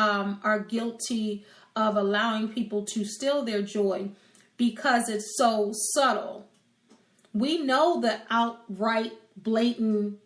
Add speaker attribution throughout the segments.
Speaker 1: are guilty of allowing people to steal their joy because it's so subtle. We know the outright, blatant,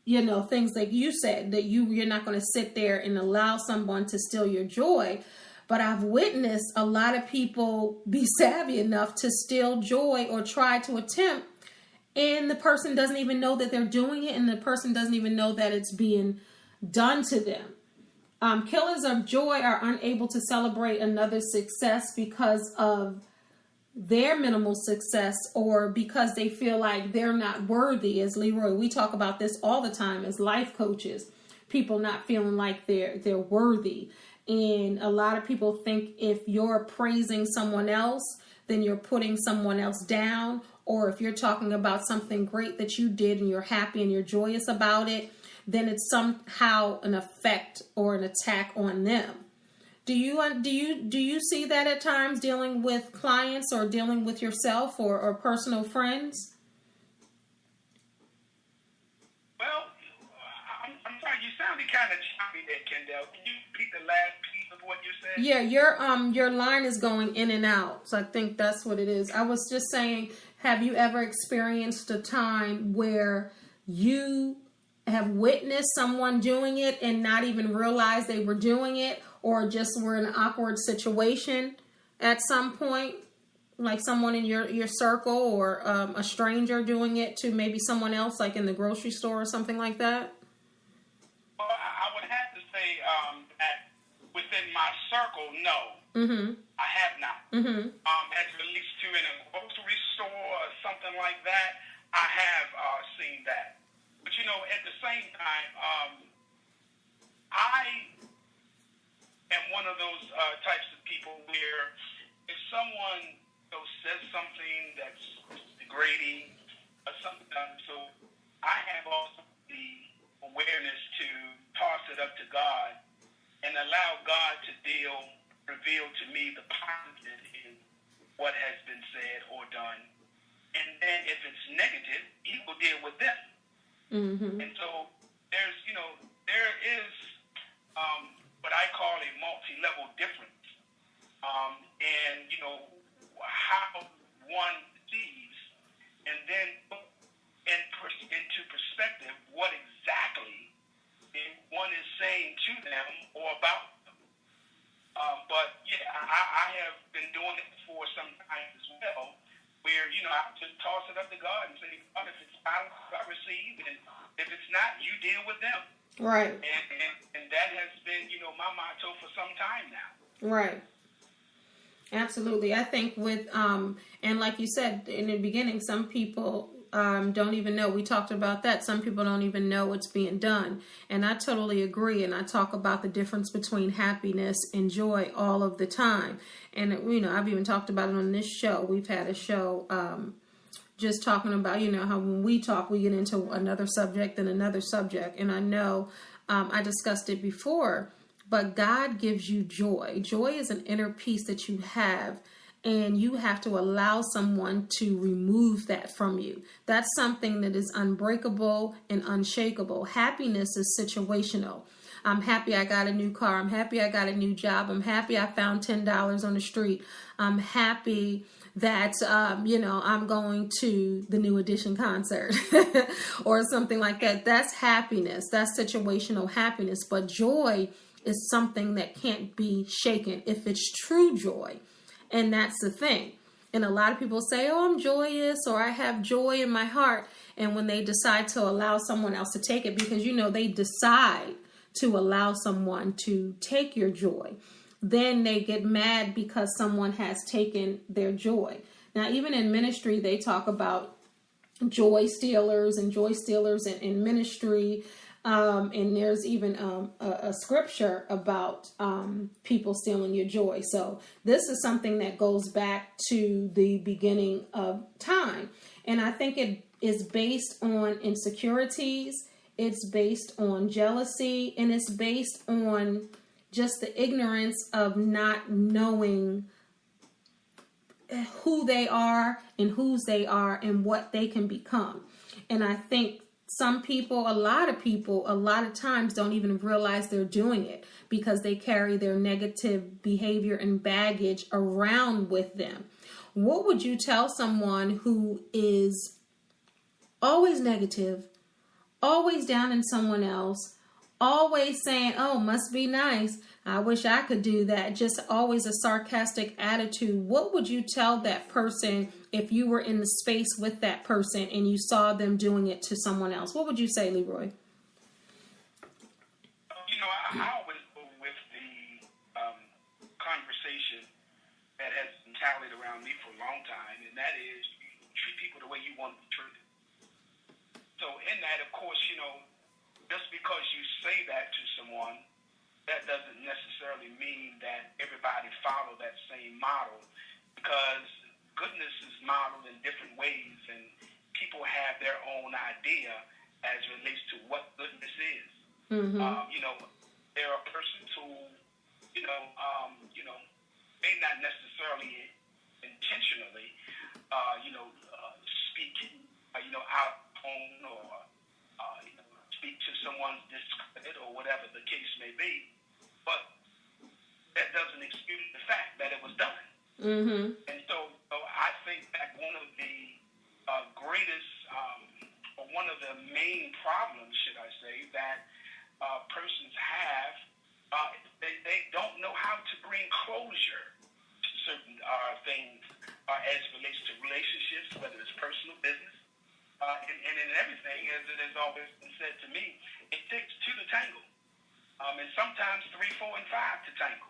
Speaker 1: things like you said, that you're not going to sit there and allow someone to steal your joy. But I've witnessed a lot of people be savvy enough to steal joy or try to attempt, and the person doesn't even know that they're doing it, and the person doesn't even know that it's being done to them. Killers of joy are unable to celebrate another's success because of their minimal success, or because they feel like they're not worthy. As Leroy, we talk about this all the time as life coaches, people not feeling like they're worthy. And a lot of people think if you're praising someone else, then you're putting someone else down. Or if you're talking about something great that you did and you're happy and you're joyous about it, then it's somehow an effect or an attack on them. Do you see that at times dealing with clients or dealing with yourself or personal friends?
Speaker 2: Well, I'm sorry, you sounded kind of choppy there, Kendall. Can you repeat the last piece of what you said?
Speaker 1: Yeah, your line is going in and out. So I think that's what it is. I was just saying, have you ever experienced a time where you have witnessed someone doing it and not even realize they were doing it, or just were in an awkward situation at some point, like someone in your circle or a stranger doing it to maybe someone else, like in the grocery store or something like that?
Speaker 2: Well, I would have to say that within my circle, no.
Speaker 1: Mm-hmm.
Speaker 2: I have not.
Speaker 1: Mm-hmm.
Speaker 2: As it relates to in a grocery store or something like that, I have seen that. But, at the same time, I am one of those types of people where if someone says something that's degrading or something, so I have also the awareness to toss it up to God and allow God to reveal to me the positive in what has been said or done. And then if it's negative, He will deal with them.
Speaker 1: Mm-hmm. And
Speaker 2: so there is what I call a multi-level difference. And how one sees, and then put into perspective what exactly one is saying to them or about them. But yeah, I have been doing it for some time as well, where I just toss it up to God and say, God, if it's I receive, and if it's not, you deal with them.
Speaker 1: Right.
Speaker 2: And that has been my motto for some time now.
Speaker 1: Right. Absolutely. I think with and like you said in the beginning, some people don't even know. We talked about that. Some people don't even know what's being done. And I totally agree. And I talk about the difference between happiness and joy all of the time. And, I've even talked about it on this show. We've had a show just talking about, how when we talk, we get into another subject and another subject. And I know I discussed it before, but God gives you joy. Joy is an inner peace that you have. And you have to allow someone to remove that from you. That's something that is unbreakable and unshakable. Happiness is situational. I'm happy I got a new car. I'm happy I got a new job. I'm happy I found $10 on the street. I'm happy that, I'm going to the New Edition concert or something like that. That's happiness. That's situational happiness. But joy is something that can't be shaken if it's true joy. And that's the thing. And a lot of people say, oh, I'm joyous, or I have joy in my heart. And when they decide to allow someone else to take it, because, they decide to allow someone to take your joy, then they get mad because someone has taken their joy. Now, even in ministry, they talk about joy stealers in ministry. And there's even a scripture about people stealing your joy. So this is something that goes back to the beginning of time. And I think it is based on insecurities. It's based on jealousy. And it's based on just the ignorance of not knowing who they are and whose they are and what they can become. And I think some people, a lot of people, a lot of times don't even realize they're doing it because they carry their negative behavior and baggage around with them. What would you tell someone who is always negative, always down in someone else, always saying, oh, must be nice, I wish I could do that, just always a sarcastic attitude? What would you tell that person if you were in the space with that person and you saw them doing it to someone else? What would you say, Leroy?
Speaker 2: I always go with the conversation that has been tallied around me for a long time, and that is you treat people the way you want to be treated. So in that, of course, just because you say that to someone, that doesn't necessarily mean that everybody follow that same model, because goodness is modeled in different ways, and people have their own idea as it relates to what goodness is.
Speaker 1: Mm-hmm.
Speaker 2: There are persons who, may not necessarily intentionally, speak, out on or, speak to someone's discredit or whatever the case may be, but that doesn't excuse the fact that it was done.
Speaker 1: Mm-hmm.
Speaker 2: And so I think that one of the greatest, or one of the main problems, should I say, that persons have, they don't know how to bring closure to certain things as it relates to relationships, whether it's personal, business, and in everything, as it has always been said to me, it takes two to tango. And sometimes 3, 4, and 5 to tango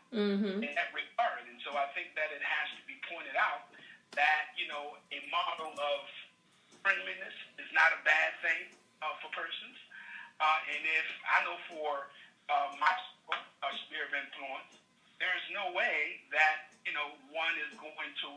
Speaker 2: in that regard. And so I think that it has to be pointed out that, a model of friendliness is not a bad thing for persons. And if I know for my sphere of influence, there's no way that, one is going to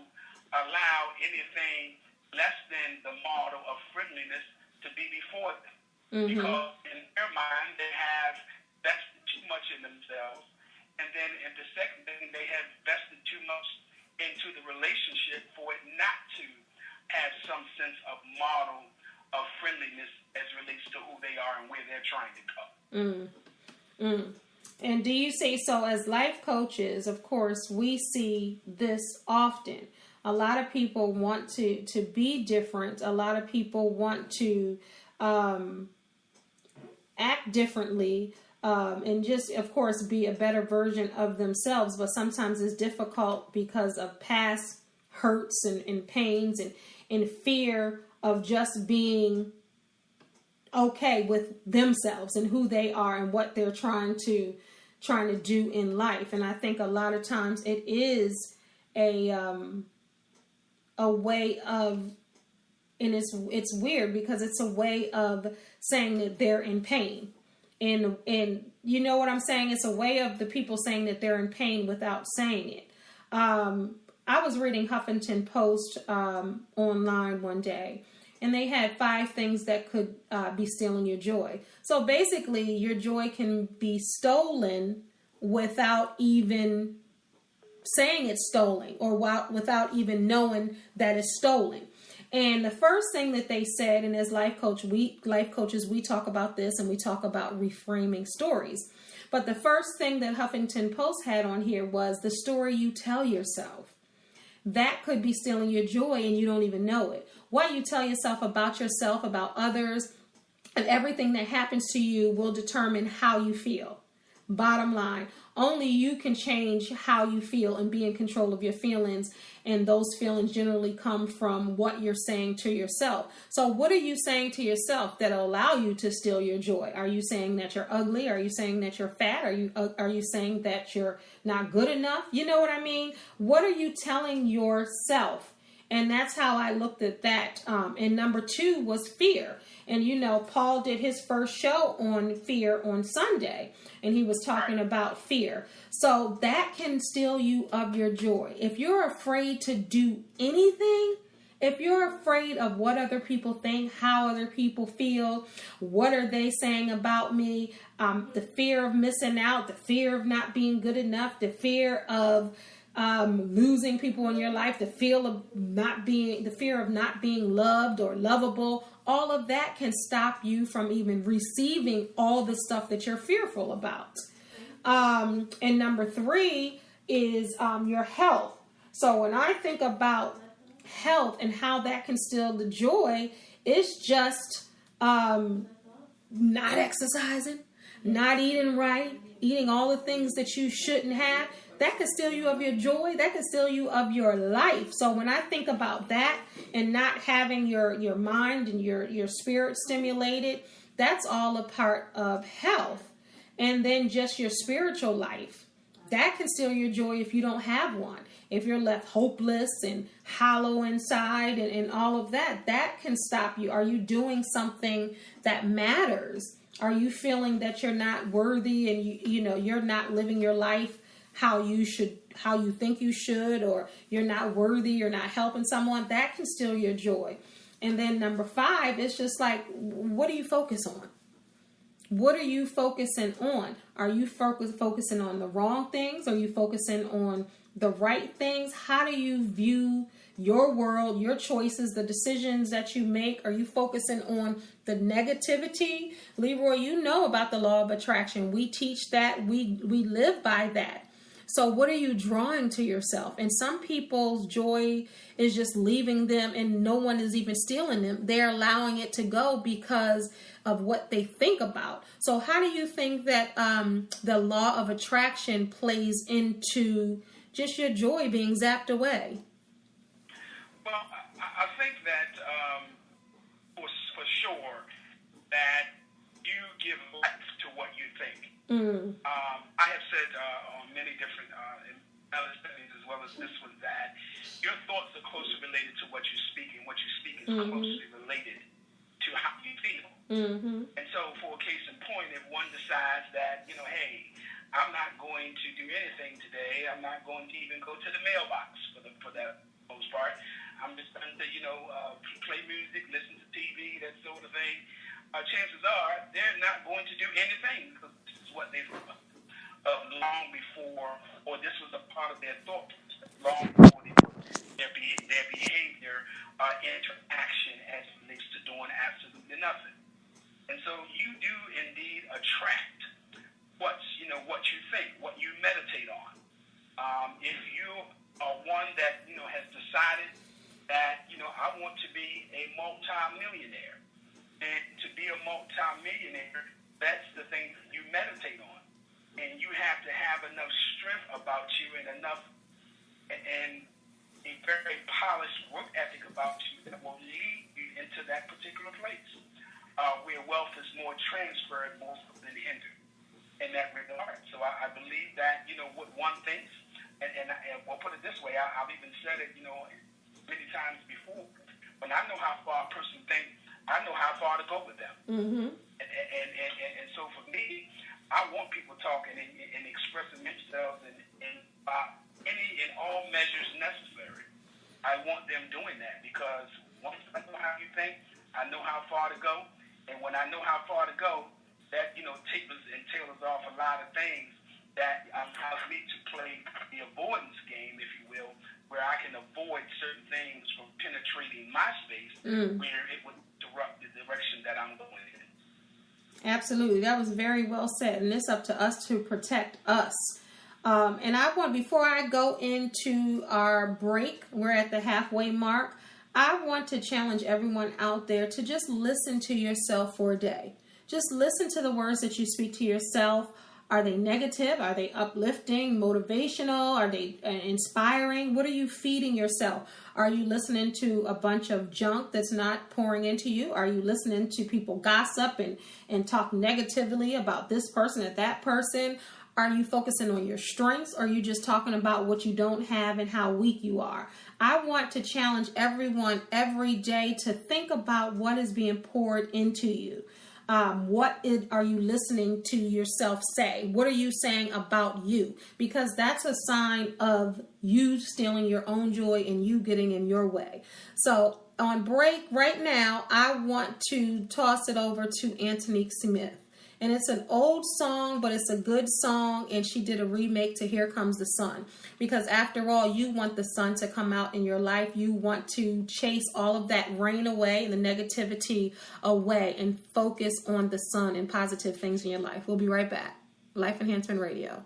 Speaker 2: allow anything less than the model of friendliness to be before them. Mm-hmm. Because in their mind, they have vested too much in themselves. And then in the second thing, they have vested too much into the relationship for it not to have some sense of model of friendliness as relates to who they are and where they're trying to go.
Speaker 1: And do you say, so as life coaches, of course, we see this often. A lot of people want to be different. A lot of people want to act differently and just, of course, be a better version of themselves. But sometimes it's difficult because of past hurts and pains and fear of just being okay with themselves and who they are and what they're trying to do in life. And I think a lot of times it is a way of, and it's weird because it's a way of saying that they're in pain. And you know what I'm saying? It's a way of the people saying that they're in pain without saying it. I was reading Huffington Post online one day, and they had 5 things that could be stealing your joy. So basically, your joy can be stolen without even saying it's stolen, or without even knowing that it's stolen. And the first thing that they said, and as life coaches, we talk about this, and we talk about reframing stories. But the first thing that Huffington Post had on here was the story you tell yourself. That could be stealing your joy and you don't even know it. What you tell yourself, about others, and everything that happens to you will determine how you feel. Bottom line, only you can change how you feel and be in control of your feelings. And those feelings generally come from what you're saying to yourself. So what are you saying to yourself that'll allow you to steal your joy? Are you saying that you're ugly? Are you saying that you're fat? Are you saying that you're not good enough? You know what I mean? What are you telling yourself? And that's how I looked at that. And number 2 was fear. And, Paul did his first show on fear on Sunday, and he was talking about fear. So that can steal you of your joy. If you're afraid to do anything, if you're afraid of what other people think, how other people feel, what are they saying about me, the fear of missing out, the fear of not being good enough, the fear of losing people in your life, the fear of not being loved or lovable. All of that can stop you from even receiving all the stuff that you're fearful about. And number 3 is your health. So when I think about health and how that can steal the joy, it's just not exercising, not eating right, eating all the things that you shouldn't have. That could steal you of your joy. That could steal you of your life. So when I think about that and not having your mind and your spirit stimulated, that's all a part of health. And then just your spiritual life, that can steal your joy if you don't have one. If you're left hopeless and hollow inside and all of that, that can stop you. Are you doing something that matters? Are you feeling that you're not worthy and you're not living your life how you think you should, or you're not worthy, you're not helping someone? That can steal your joy. And then number 5, it's just like, what do you focus on? What are you focusing on? Are you focusing on the wrong things? Are you focusing on the right things? How do you view your world, your choices, the decisions that you make? Are you focusing on the negativity? Leroy, you know about the law of attraction. We teach that. We live by that. So what are you drawing to yourself? And some people's joy is just leaving them and no one is even stealing them. They're allowing it to go because of what they think about. So how do you think that the law of attraction plays into just your joy being zapped away?
Speaker 2: Well, I think that for sure that you give life to what you think. I have said on many different studies as well as this one that your thoughts are closely related to what you speak, and what you speak is closely related to how you feel. And so for a case in point, if one decides that, hey, I'm not going to do anything today, I'm not going to even go to the mailbox for that most part, I'm just going to, play music, listen to TV, that sort of thing, chances are they're not going to do anything because this is what they've thought of long before, or this was a part of their thought long before they put their behavior into action as it relates to doing absolutely nothing. And so you do indeed attract what you think, what you meditate on. If you are one that has decided that I want to be a multi-millionaire, and to be a multi-millionaire, that's the thing you meditate on, and you have to have enough strength about you and a very polished work ethic about you that will lead you into that particular place. Where wealth is more transferred more than hindered in that regard. So I believe that, what one thinks, and I'll put it this way, I've even said it, many times before, when I know how far a person thinks, I know how far to go with them. And so for me, I want people talking and expressing themselves in any and all measures necessary. I want them doing that because once I know how you think, I know how far to go. And when I know how far to go, that, tapers and tailors off a lot of things that allows me to play the avoidance game, if you will, where I can avoid certain things from penetrating my space where it would disrupt the direction that I'm going in.
Speaker 1: Absolutely. That was very well said. And it's up to us to protect us. And before I go into our break, we're at the halfway mark, I want to challenge everyone out there to just listen to yourself for a day. Just listen to the words that you speak to yourself. Are they negative? Are they uplifting, motivational? Are they inspiring? What are you feeding yourself? Are you listening to a bunch of junk that's not pouring into you? Are you listening to people gossip and talk negatively about this person or that person? Are you focusing on your strengths, or are you just talking about what you don't have and how weak you are? I want to challenge everyone every day to think about what is being poured into you. Are you listening to yourself say? What are you saying about you? Because that's a sign of you stealing your own joy and you getting in your way. So on break right now, I want to toss it over to Antonique Smith. And it's an old song, but it's a good song. And she did a remake to Here Comes the Sun. Because after all, you want the sun to come out in your life. You want to chase all of that rain away and the negativity away and focus on the sun and positive things in your life. We'll be right back. Life Enhancement Radio.